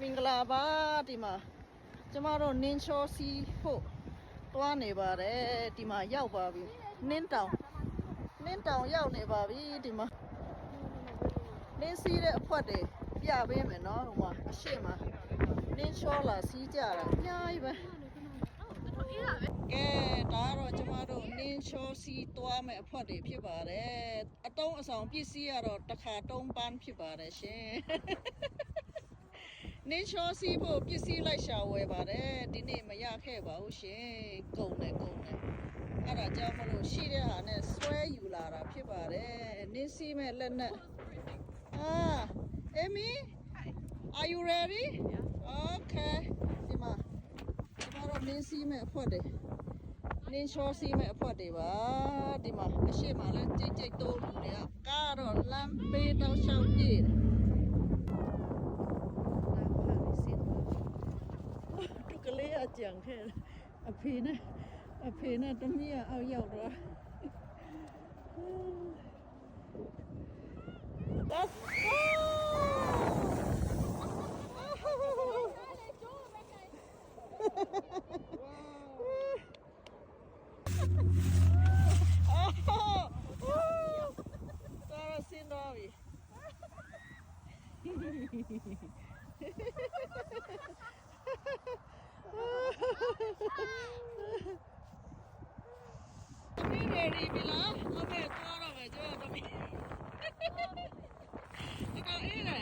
မင်္ဂလာပါဒီမှာကျမတို့နင်းချောစီဖို့တွားနေပါတယ်ဒီမှာရောက်ပါပြီနင်းတောင်ရောက်နေပါပြီဒီမှာနင်းစီးတဲ့အဖွက်တွေပြပေးမယ်နော်ဟိုမှာအရှိမနင်းချောလာစီးကြတာအများကြီးပဲကဲဒါတော့ကျမတို့နင်းချောစီးတွားမယ်အဖွက်တွေဖြစ်ပါတယ်အတုံးအဆောင်ပစ္စည်းကတော့တစ်ခါတုံးပန်းဖြစ်ပါတယ်ရှင်နင်းချောစီးဖို့ပစ္စည်းလိုက်ရှာဝယ်ပါတယ်ဒီနေ့မရခဲ့ပါဘူးရှင်ကုန်တယ်အဲ့ဒါကြောင့်မလို့ရှိတဲ့ဟာနဲ့ဆွဲယူလာတာဖြစ်ပါတယ်နင်းစီးမဲ့လက်နဲ့Amy are you ready okay ဒီမှာတော့နင်းစီးမဲ့အဖွက်တွေနင်းချောစီးမဲ့အဖွက်တွေပါဒီမှာအရှိမလဲကြိတ်တိုးလူတွေကကားတော့လမ်းပေးတော့ရှောက်ပြေးကလေးအကြံခဲအဖေနဲ့တမီးအောက်ရောက်တော့ Let's go တော်စင်တော်ပြီready ပြီလားအမေသွားတော့မယ်ကျွန်တော်တမီးဒီကောင်အေးလေ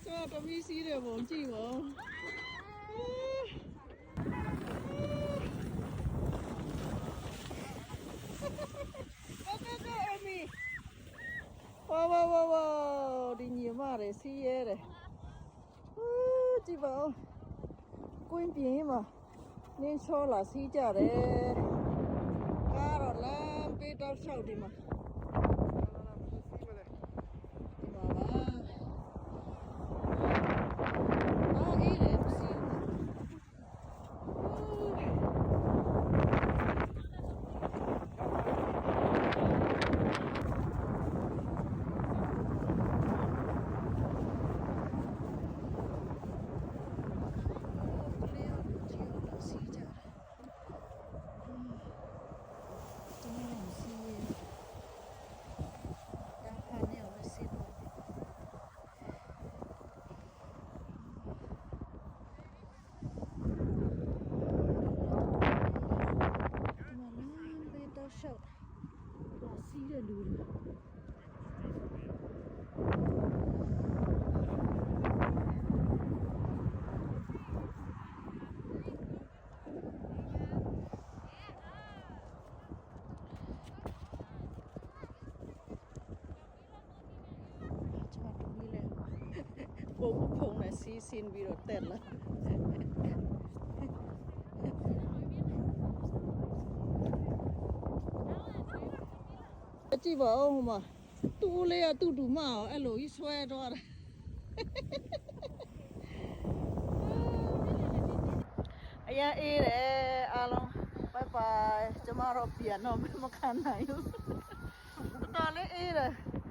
ကျွန်တော်တမီးစီးတယ်ပုံကြည့်ပါ哇ဒီညီမတွေစီးရဲတယ်ကြည့်ပါဦးကွင်းပြင်းမှာနင်းချောလာစီးကြတယ်ကားတော့လမ်းပေးတော့လျှောက်ဒီမှာအေးတယ်စီးရှောက်လာစီးတဲ့လူတွေပုံဖုံနဲ့စီးဆင်းပြီးတော့တက်လာကြည့်ပါဦးဟိုမှာတူလေးကတူမအောင်အဲ့လိုကြီးဆွဲသွားတယ်အရင်အေးတယ်အားလုံးဘိုင်ဘိုင်ကျမတို့ပြန်တော့မခံနိုင်ဘူးတော်လေးအေးတယ်